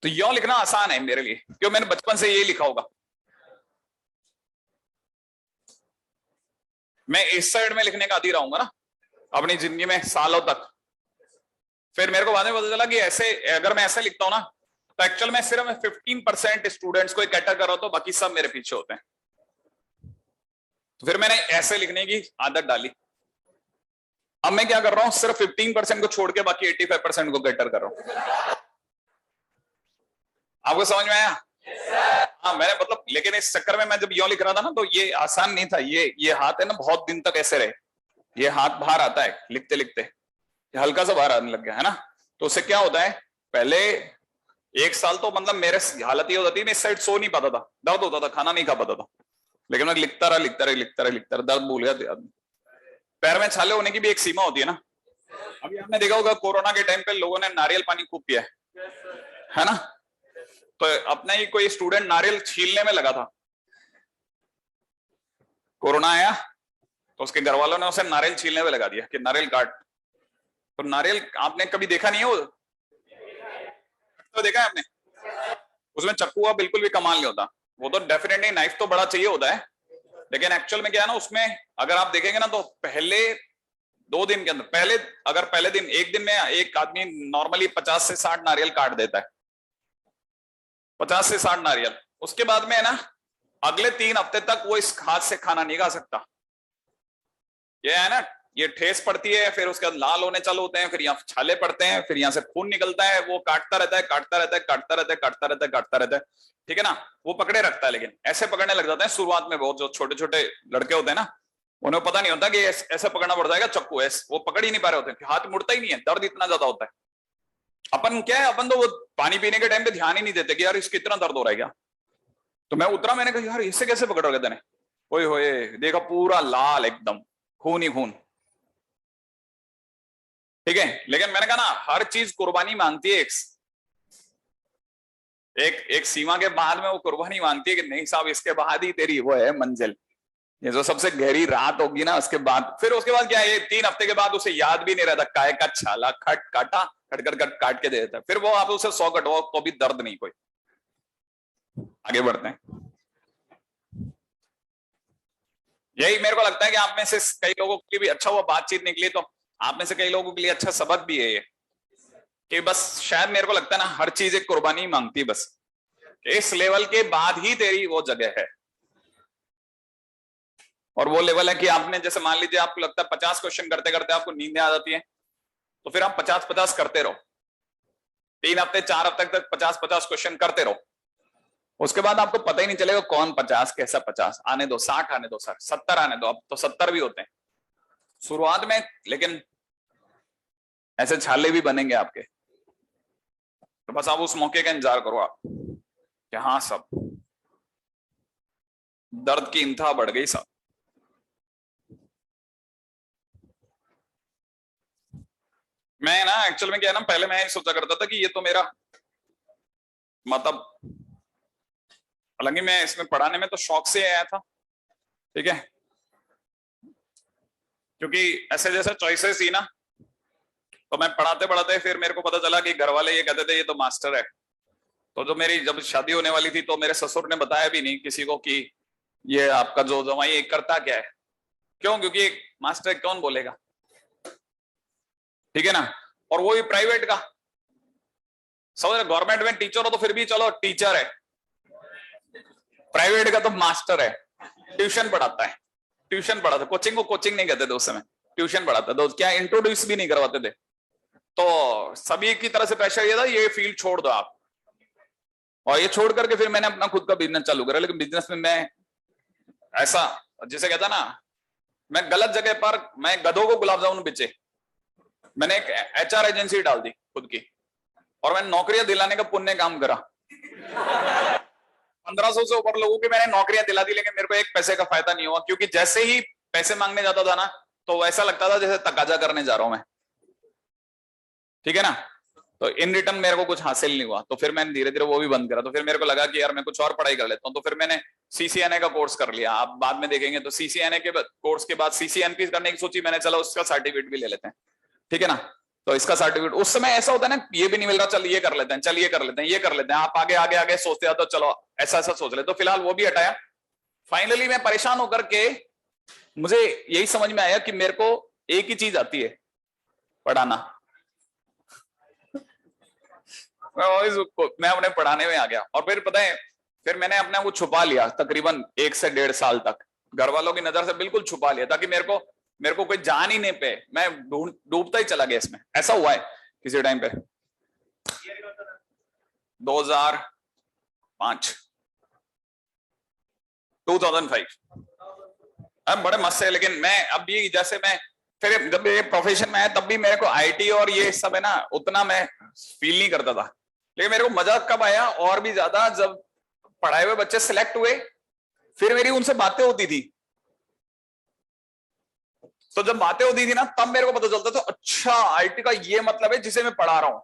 तो यो लिखना आसान है मेरे लिए, क्यों मैंने बचपन से ये लिखा होगा। मैं इस साइड में लिखने का आदी रहूंगा ना अपनी जिंदगी में सालों तक। फिर मेरे को बाद में पता चला कि ऐसे अगर मैं ऐसे लिखता हूं ना तो एक्चुअल में सिर्फ 15% स्टूडेंट्स को कैटर कर रहा हूं, तो बाकी सब मेरे पीछे होते हैं। तो फिर मैंने ऐसे लिखने की आदत डाली। अब मैं क्या कर रहा हूं, सिर्फ 15% को छोड़ के बाकी 85% को कैटर कर रहा हूं। आपको समझ में आया? हाँ, मैंने मतलब, लेकिन इस चक्कर में मैं जब यो लिख रहा था ना तो ये आसान नहीं था। ये हाथ है ना बहुत दिन तक ऐसे रहे, ये हाथ बाहर आता है लिखते लिखते, ये हल्का सा बाहर आने लग गया है ना। तो उससे क्या होता है, पहले 1 साल तो मतलब मेरे हालत ये होती थी, मैं इस साइड सो नहीं पाता था, दर्द होता था, खाना नहीं खा पाता था। लेकिन मैं लिखता रहा लिखता रहा लिखता रहा लिखता रहा, दर्द भूल गया। पैर में छाले होने की भी एक सीमा होती है ना। अभी आपने देखा होगा कोरोना के टाइम पे लोगों ने नारियल पानी खूब पिया है ना। तो अपना ही कोई स्टूडेंट नारियल छीलने में लगा था, कोरोना आया तो उसके घर वालों ने उसे नारियल छीलने में लगा दिया कि नारियल काट। तो नारियल आपने कभी देखा नहीं है वो, तो देखा है आपने, उसमें चक्कू का बिल्कुल भी कमाल नहीं होता। वो तो डेफिनेटली नाइफ तो बड़ा चाहिए होता है, लेकिन एक्चुअल में क्या है ना, उसमें अगर आप देखेंगे ना तो पहले 2 दिन के अंदर, पहले दिन, एक दिन में एक आदमी नॉर्मली 50 से 60 नारियल काट देता है, 50 से 60 नारियल। उसके बाद में है ना अगले 3 हफ्ते तक वो इस हाथ से खाना नहीं खा सकता। ये है ना, ये ठेस पड़ती है, फिर उसके बाद लाल होने चालू होते हैं, फिर यहाँ छाले पड़ते हैं, फिर यहाँ से खून निकलता है, वो काटता रहता है काटता रहता है काटता रहता है काटता रहता है काटता रहता है, ठीक है ना। वो पकड़े रखता है, लेकिन ऐसे पकड़ने लग जाते हैं शुरुआत में। बहुत जो छोटे छोटे लड़के होते हैं ना, उन्हें पता नहीं होता कि ऐसे पकड़ना पड़ जाएगा चक्कू, वो पकड़ ही नहीं पा रहे होते, हाथ मुड़ता ही नहीं है, दर्द इतना ज्यादा होता है। अपन क्या है, अपन तो वो पानी पीने के टाइम पे ध्यान ही नहीं देते कि यार इसको इतना दर्द हो रहा है क्या। तो मैं उतरा, मैंने कहा यार इससे कैसे पकड़ रहे थे, ओए होए देखा पूरा लाल एकदम, खून ही खून, ठीक है। लेकिन मैंने कहा ना हर चीज कुर्बानी मांगती है, एक सीमा के बाद में वो कुर्बानी मांगती है कि नहीं साहब इसके बाद ही तेरी वो है मंजिल, ये जो सबसे गहरी रात होगी ना उसके बाद। फिर उसके बाद क्या है, 3 हफ्ते के बाद उसे याद भी नहीं रहता काय का छाला खट काटा, खट कर कट काट के दे देता है। फिर वो आप उसे 100 कटवाओ तो भी दर्द नहीं कोई। आगे बढ़ते हैं। यही मेरे को लगता है कि आप में से कई लोगों के लिए भी अच्छा हुआ बातचीत निकली, तो आप में से कई लोगों के लिए अच्छा सबक भी है ये, कि बस शायद मेरे को लगता है ना हर चीज एक कुर्बानी मांगती है, बस इस लेवल के बाद ही तेरी वो जगह है। और वो लेवल है कि आपने जैसे मान लीजिए आपको लगता है 50 क्वेश्चन करते करते आपको नींद आ जाती है, तो फिर आप 50-50 करते रहो, 3 हफ्ते 4 हफ्ते तक 50-50 क्वेश्चन करते रहो। उसके बाद आपको पता ही नहीं चलेगा कौन 50 कैसा 50, आने दो 60 आने दो सर 70 आने दो, अब तो 70 भी होते हैं शुरुआत में, लेकिन ऐसे छाले भी बनेंगे आपके। तो बस आप उस मौके का इंतजार करो आप कि हाँ सब दर्द की इंतहा बढ़ गई सब। मैं ना एक्चुअल में क्या है ना, पहले मैं सोचा करता था कि ये तो मेरा मतलब, हालांकि मैं इसमें पढ़ाने में तो शौक से आया था, ठीक है, क्योंकि ऐसे जैसे चॉइसेस थी ना, तो मैं पढ़ाते पढ़ाते फिर मेरे को पता चला कि घर वाले ये कहते थे ये तो मास्टर है। तो जो मेरी जब शादी होने वाली थी तो मेरे ससुर ने बताया भी नहीं किसी को कि ये आपका जो जमाई करता क्या है। क्यों? क्योंकि मास्टर कौन बोलेगा, ठीक है ना। और वो भी प्राइवेट का, समझ, गवर्नमेंट में टीचर हो तो फिर भी चलो टीचर है, प्राइवेट का तो मास्टर है, ट्यूशन पढ़ाता है, ट्यूशन पढ़ाता, कोचिंग को कोचिंग नहीं कहते थे उस समय, ट्यूशन पढ़ाता था, क्या इंट्रोड्यूस भी नहीं करवाते थे। तो सभी की तरह से प्रेशर ये था ये फील्ड छोड़ दो आप, और ये छोड़ करके फिर मैंने अपना खुद का बिजनेस चालू करा। लेकिन बिजनेस में मैं ऐसा, जिसे कहता ना, मैं गलत जगह पर, मैं गधों को गुलाब जामुन बेचे। मैंने एक HR एजेंसी डाल दी खुद की, और मैंने नौकरियां दिलाने का पुण्य काम करा। 1500 से ऊपर लोगों की मैंने नौकरियां दिला दी, लेकिन मेरे को 1 पैसे का फायदा नहीं हुआ, क्योंकि जैसे ही पैसे मांगने जाता था ना तो ऐसा लगता था जैसे तकाजा करने जा रहा हूं मैं, ठीक है ना। तो इन रिटर्न मेरे को कुछ हासिल नहीं हुआ, तो फिर मैंने धीरे धीरे वो भी बंद करा। तो फिर मेरे को लगा कि यार मैं कुछ और पढ़ाई कर लेता हूँ, तो फिर मैंने CCNA का कोर्स कर लिया। आप बाद में देखेंगे तो CCNA के कोर्स के बाद CCNP करने की सोची मैंने, चलो उसका सर्टिफिकेट भी ले लेते हैं, ठीक है ना। तो इसका सर्टिफिकेट, उस समय ऐसा होता है ना, ये भी नहीं मिल रहा, चल ये कर लेते हैं, चल ये कर लेते हैं, ये कर लेते हैं, आप आगे आगे आगे सोचते हो तो चलो ऐसा ऐसा सोच ले, तो फिलहाल वो भी हटाया। फाइनली मैं परेशान होकर के मुझे यही समझ में आया कि मेरे को एक ही चीज आती है, पढ़ाना। मैं अपने पढ़ाने में आ गया, और फिर पता है, फिर मैंने अपने को छुपा लिया तकरीबन 1 से 1.5 साल तक, घर वालों की नजर से बिल्कुल छुपा लिया, ताकि मेरे को कोई जान ही नहीं पे, मैं डूबता ही चला गया इसमें। ऐसा हुआ है किसी टाइम पे 2005 2005 अब बड़े मस्त है। लेकिन मैं अब भी, जैसे मैं फिर जब ये प्रोफेशन में आया तब भी मेरे को आईटी और ये सब है ना, उतना मैं फील नहीं करता था। लेकिन मेरे को मजा कब आया और भी ज्यादा, जब पढ़ाए हुए बच्चे सिलेक्ट हुए, फिर मेरी उनसे बातें होती थी। तो जब बातें होती थी ना, तब मेरे को पता चलता था, अच्छा आईटी का ये मतलब है जिसे मैं पढ़ा रहा हूं।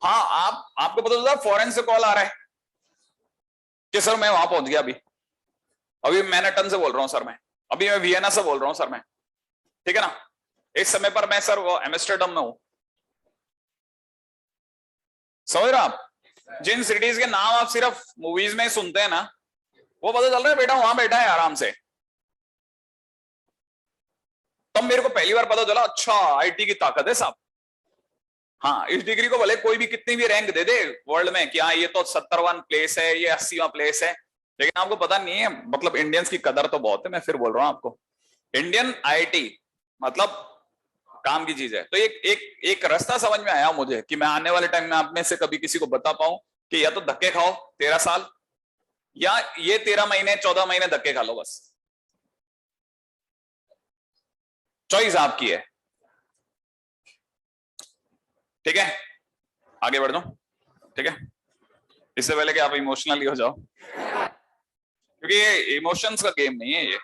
हाँ, आपको पता चलता फॉरेन से कॉल आ रहा है कि सर मैं वहां पहुंच गया, अभी मैनहट्टन से बोल रहा हूं सर, मैं अभी मैं वियना से बोल रहा हूं सर मैं, ठीक है ना। इस समय पर मैं सर वो एम्स्टर्डम में हूं। समझ रहे आप, जिन सिटीज के नाम आप सिर्फ मूवीज में सुनते हैं ना, वो पता चल रहा है बेटा वहां बैठा है आराम से। तब मेरे को पहली बार पता चला, अच्छा आईटी की ताकत है साहब। हाँ, इस डिग्री को भले कोई भी कितनी भी रैंक दे दे वर्ल्ड में कि हाँ ये तो 70वां प्लेस है, ये 80वां प्लेस है, लेकिन आपको पता नहीं है, मतलब इंडियंस की कदर तो बहुत है। मैं फिर बोल रहा हूँ आपको, इंडियन आईटी मतलब काम की चीज है। तो एक रास्ता समझ में आया मुझे कि मैं आने वाले टाइम में आप में से कभी किसी को बता पाऊं कि या तो धक्के खाओ 13 साल, या ये 13 महीने 14 महीने धक्के खा लो, बस चॉइस आपकी है। ठीक है, आगे बढ़ जाओ। ठीक है, इससे पहले कि आप इमोशनली हो जाओ, क्योंकि ये इमोशंस का गेम नहीं है ये।